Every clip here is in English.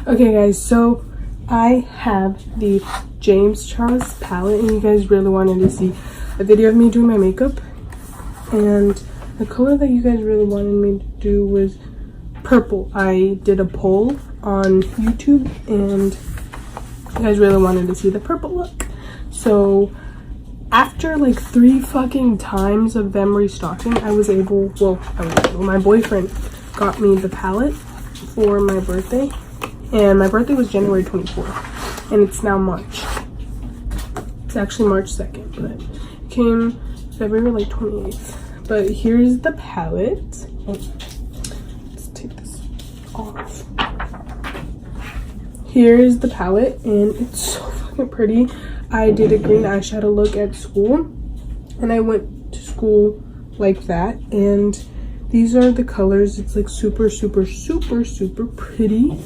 Okay guys, so I have the James Charles palette and you guys really wanted to see a video of me doing my makeup, and the color that you guys really wanted me to do was purple. I did a poll on YouTube and you guys really wanted to see the purple look. So after like 3 fucking times of them restocking, I was able, my boyfriend got me the palette for my birthday, and my birthday was January 24th and it's now March. It's actually March 2nd, but it came February like 28th. But here's the palette. Oh, let's take this off. Here's the palette and it's so fucking pretty. I did a green eyeshadow look at school and I went to school like that, and these are the colors. It's like super pretty.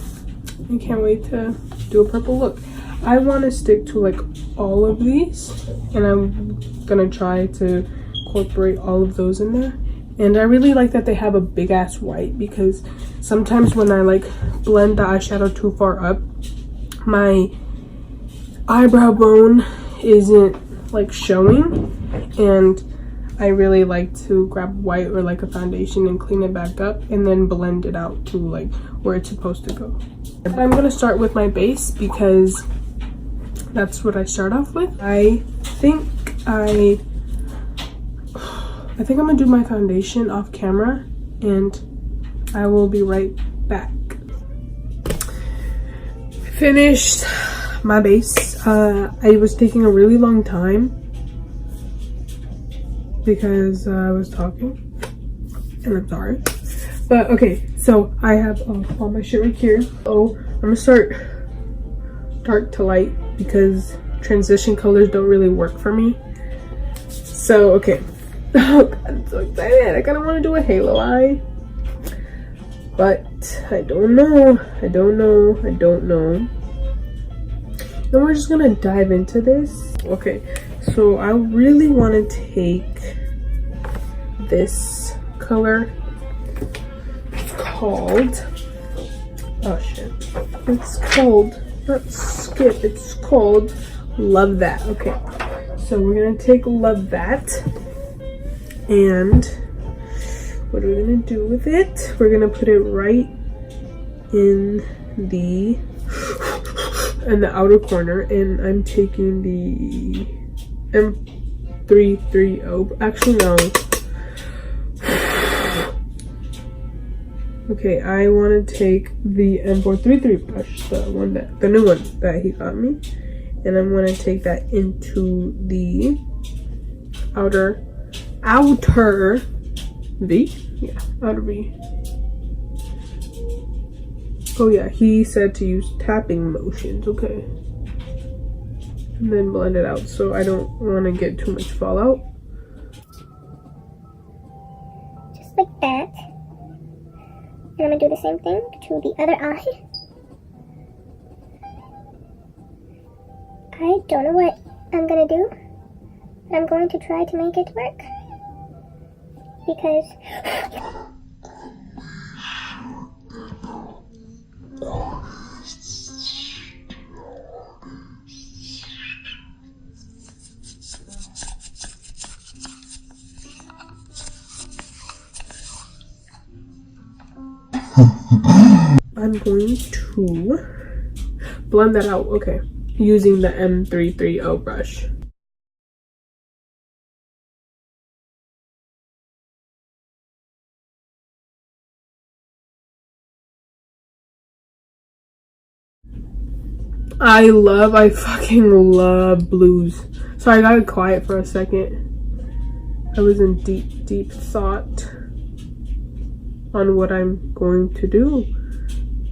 I can't wait to do a purple look. I want to stick to like all of these and I'm gonna try to incorporate all of those in there. And I really like that they have a big ass white, because sometimes when I like blend the eyeshadow too far up, my eyebrow bone isn't like showing, and I really like to grab white or like a foundation and clean it back up and then blend it out to like where it's supposed to go. I'm gonna start with my base because that's what I start off with. I think I'm gonna do my foundation off camera and I will be right back. Finished my base. I was taking a really long time because I was talking, and I'm sorry. But okay, so I have all my shit right here. Oh, I'm gonna start dark to light because transition colors don't really work for me. So okay. Oh god, I'm so excited. I kind of want to do a halo eye, but I don't know. Then we're just gonna dive into this. Okay, so I really want to take this color. It's called, oh shit, it's called, not Skip, it's called Love That. Okay, so we're gonna take Love That, and what are we gonna do with it? We're gonna put it right in the outer corner, and I'm taking the M330. Actually, no. Okay, I want to take the M433 brush, the new one that he got me, and I'm going to take that into the outer V. Yeah, outer V. Oh yeah, he said to use tapping motions. Okay. And then blend it out so I don't want to get too much fallout. Just like that. And I'm going to do the same thing to the other eye. I don't know what I'm going to do, but I'm going to try to make it work. Because I'm going to blend that out, okay, using the M330 brush. I fucking love blues. Sorry, I got quiet for a second. I was in deep thought on what I'm going to do,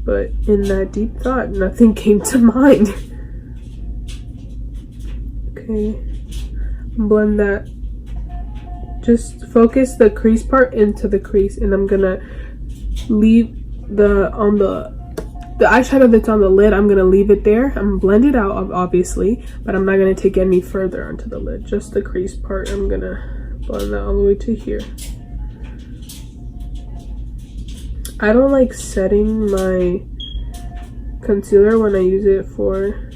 but in that deep thought, nothing came to mind. Okay, blend that. Just focus the crease part into the crease, and I'm gonna leave the eyeshadow that's on the lid. I'm gonna leave it there. I'm gonna blend it out, obviously, but I'm not gonna take any further onto the lid. Just the crease part. I'm gonna blend that all the way to here. I don't like setting my concealer when I use it for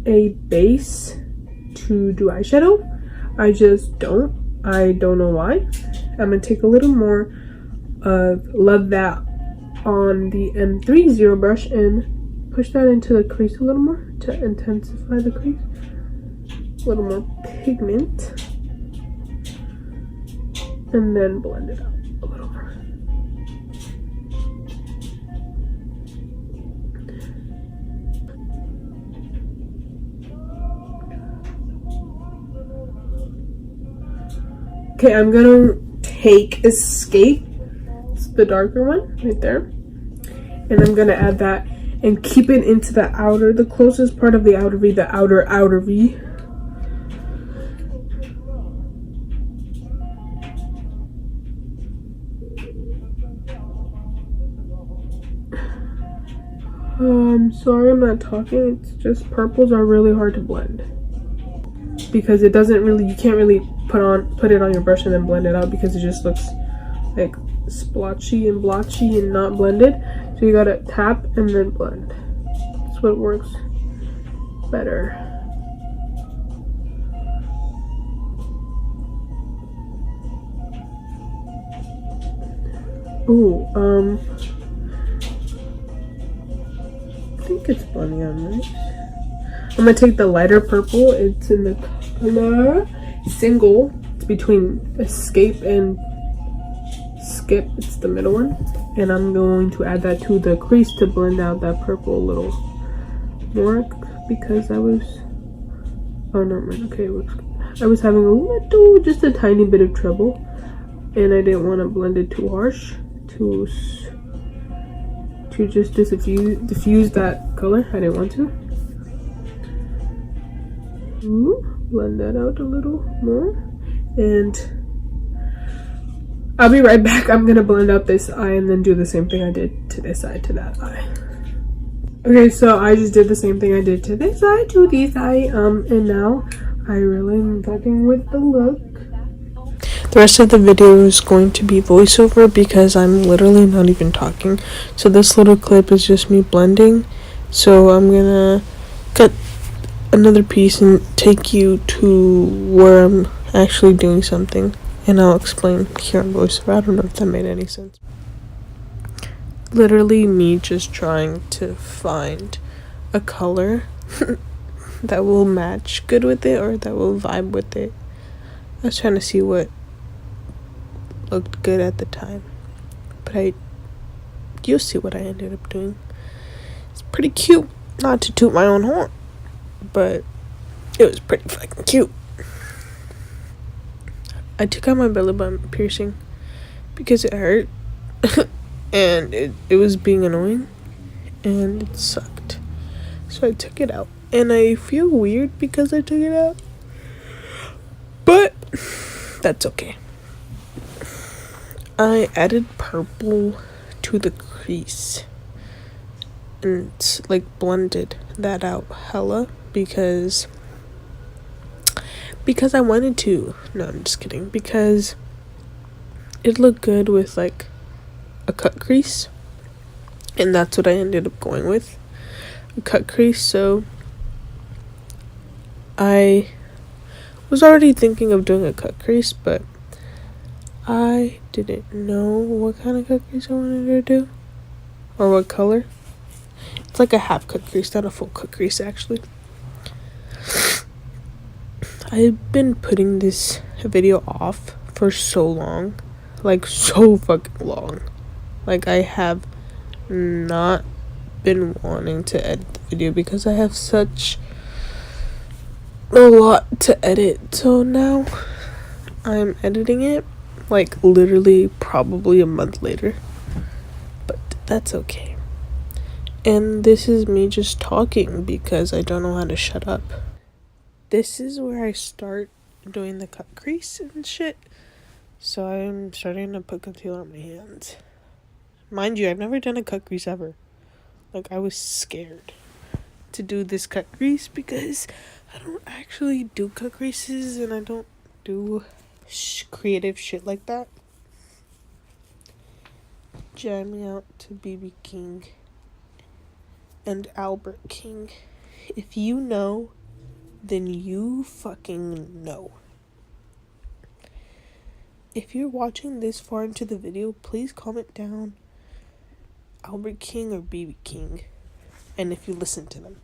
a base to do eyeshadow. I just don't. I don't know why. I'm gonna take a little more of Love That on the M30 brush and push that into the crease a little more to intensify the crease. A little more pigment. And then blend it out a little more. Okay, I'm gonna take Escape. It's the darker one right there. And I'm gonna add that and keep it into the closest part of the outer V, the outer V. I'm sorry I'm not talking. It's just purples are really hard to blend. Because it doesn't really, you can't really put it on your brush and then blend it out because it just looks like splotchy and blotchy and not blended. So you gotta tap and then blend. That's what works better. Ooh, I think it's blending on nice. I'm gonna take the lighter purple. It's in the color Single. It's between Escape and Skip. It's the middle one. And I'm going to add that to the crease to blend out that purple a little more because I was, oh no, okay, it looks good. I was having just a tiny bit of trouble and I didn't want to blend it too harsh to just diffuse that color. I didn't want to. Blend that out a little more and I'll be right back. I'm gonna blend out this eye and then do the same thing I did to this eye to that eye. Okay, so I just did the same thing I did to this eye to this eye, and now I really am vibing with the look. The rest of the video is going to be voiceover because I'm literally not even talking. So this little clip is just me blending. So I'm gonna cut another piece and take you to where I'm actually doing something. And I'll explain here on voiceover. I don't know if that made any sense. Literally me just trying to find a color that will match good with it or that will vibe with it. I was trying to see what looked good at the time. But you'll see what I ended up doing. It's pretty cute. Not to toot my own horn, but it was pretty fucking cute. I took out my belly button piercing because it hurt and it was being annoying and it sucked. So I took it out and I feel weird because I took it out. But that's okay. I added purple to the crease and like blended that out hella because I wanted to. No, I'm just kidding. Because it looked good with like a cut crease. And that's what I ended up going with. A cut crease. So I was already thinking of doing a cut crease, but I didn't know what kind of cut crease I wanted to do. Or what color. It's like a half cut crease, not a full cut crease actually. I've been putting this video off for so long. Like, so fucking long. Like, I have not been wanting to edit the video because I have such a lot to edit. So now I'm editing it, like, literally probably a month later. But that's okay. And this is me just talking because I don't know how to shut up. This is where I start doing the cut crease and shit. So I'm starting to put concealer on my hands. Mind you, I've never done a cut crease ever. Like, I was scared to do this cut crease because I don't actually do cut creases and I don't do creative shit like that. jamming out to BB King and Albert King. If you know, then you fucking know. If you're watching this far into the video, please comment down Albert King or BB King. And if you listen to them,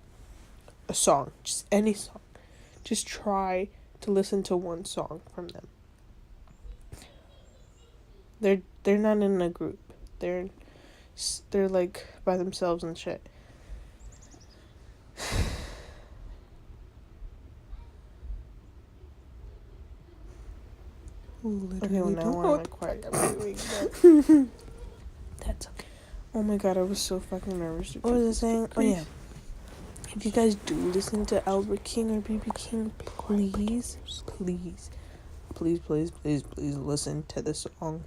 a song, just any song, just try to listen to one song from them. They're not in a group. They're like by themselves and shit. Okay, well now why am I quiet? That's okay. Oh my god, I was so fucking nervous. What was I saying? Oh yeah. If you guys do listen to Albert King or BB King, please listen to the song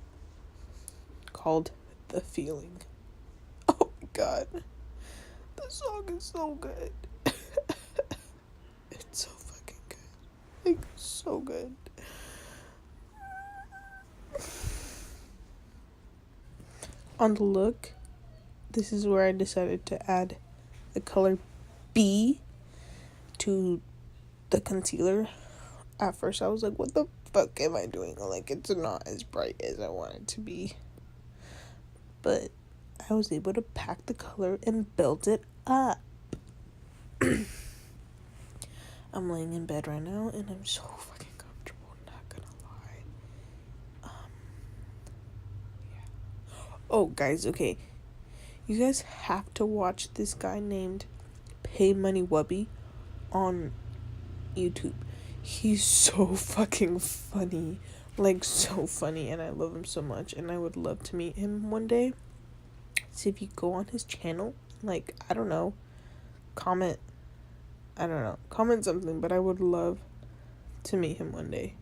called The Feeling. Oh my god. The song is so good. It's so fucking good. Like, so good. On the look, this is where I decided to add the color B to the concealer. At first I was like, what the fuck am I doing? Like, it's not as bright as I want it to be. But I was able to pack the color and build it up. I'm laying in bed right now and I'm so fucking comfortable, not gonna lie. Yeah. Oh, guys, okay. You guys have to watch this guy named Pay Money Wubby on YouTube. He's so fucking funny. Like, so funny, and I love him so much, and I would love to meet him one day. So if you go on his channel, like, I don't know, comment something, but I would love to meet him one day.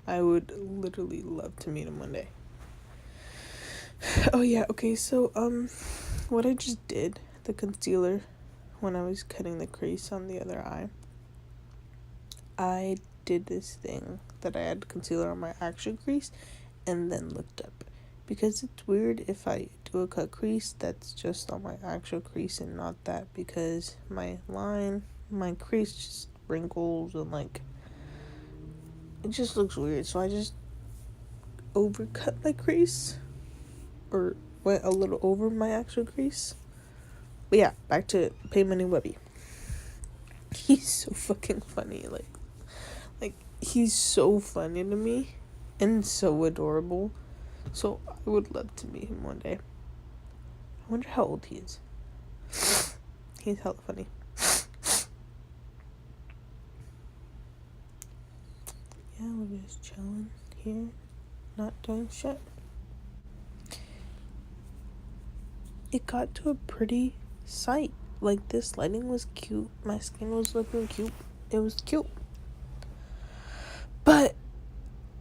I would literally love to meet him one day. Oh yeah, okay, so what I just did, the concealer, when I was cutting the crease on the other eye, I did this thing that I had concealer on my actual crease and then looked up, because it's weird if I do a cut crease that's just on my actual crease and not that, because my crease just wrinkles and like it just looks weird. So I just overcut my crease, or went a little over my actual crease. But yeah, back to Pay Money Wubby. He's so fucking funny. Like he's so funny to me and so adorable. So I would love to meet him one day. I wonder how old he is. He's hella funny. Yeah, we're just chilling here, not doing shit. It got to a pretty sight. Like, this lighting was cute. My skin was looking cute. It was cute. But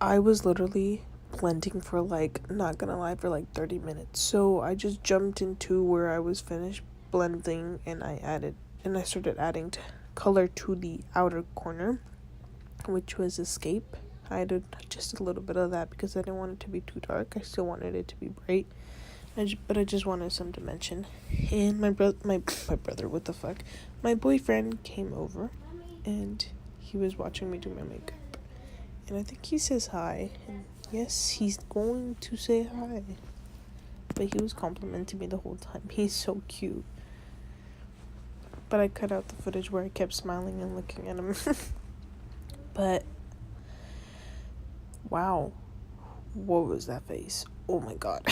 I was literally blending for, like, not gonna lie, for like 30 minutes. So I just jumped into where I was finished blending, and I started adding color to the outer corner, which was Escape. I added just a little bit of that because I didn't want it to be too dark. I still wanted it to be bright. But I just wanted some dimension. And my brother, what the fuck? My boyfriend came over, and he was watching me do my makeup. And I think he says hi. And yes, he's going to say hi. But he was complimenting me the whole time. He's so cute. But I cut out the footage where I kept smiling and looking at him. But, wow. What was that face? Oh my god.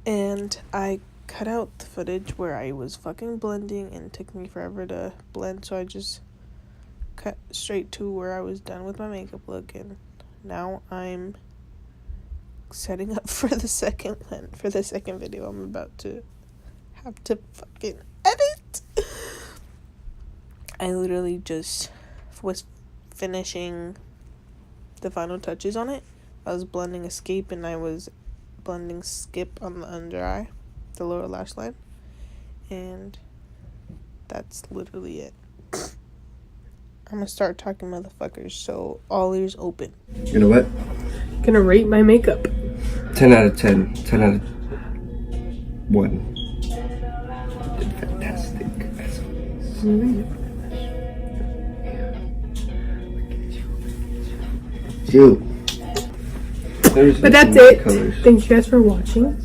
And I cut out the footage where I was fucking blending and it took me forever to blend, so I just cut straight to where I was done with my makeup look, and now I'm setting up for the second video I'm about to have to fucking edit. I literally just was finishing the final touches on it. I was blending Escape and I was blending Skip on the under eye, the lower lash line, and that's literally it. I'm gonna start talking, motherfuckers, so all ears open. You know what? Gonna rate my makeup. 10 out of 10. 10 out of one. You did fantastic. As always. You. But that's it. Thank you guys for watching.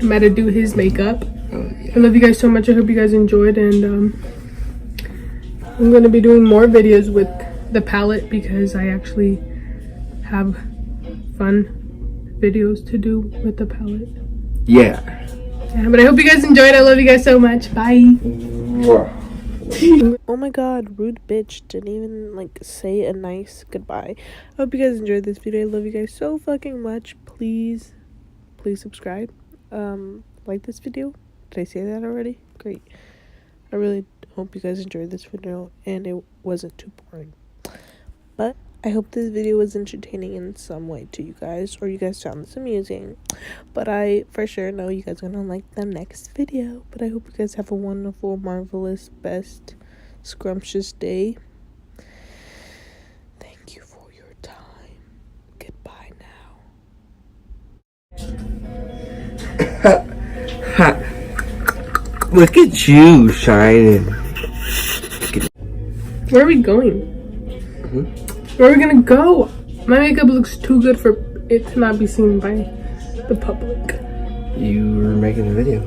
I'm about to do his makeup. Oh, yeah. I love you guys so much. I hope you guys enjoyed, and I'm gonna be doing more videos with the palette because I actually have fun videos to do with the palette. Yeah. Yeah, but I hope you guys enjoyed. I love you guys so much. Bye. Oh my god, rude bitch didn't even like say a nice goodbye. I hope you guys enjoyed this video. I love you guys so fucking much. Please subscribe. Like this video. Did I say that already? Great. I really hope you guys enjoyed this video and it wasn't too boring. But I hope this video was entertaining in some way to you guys, or you guys found this amusing. But I for sure know you guys are gonna like the next video. But I hope you guys have a wonderful, marvelous, best, scrumptious day. Thank you for your time. Goodbye now. Look at you shining. Where are we going? Where are we gonna go? My makeup looks too good for it to not be seen by the public. You were making a video.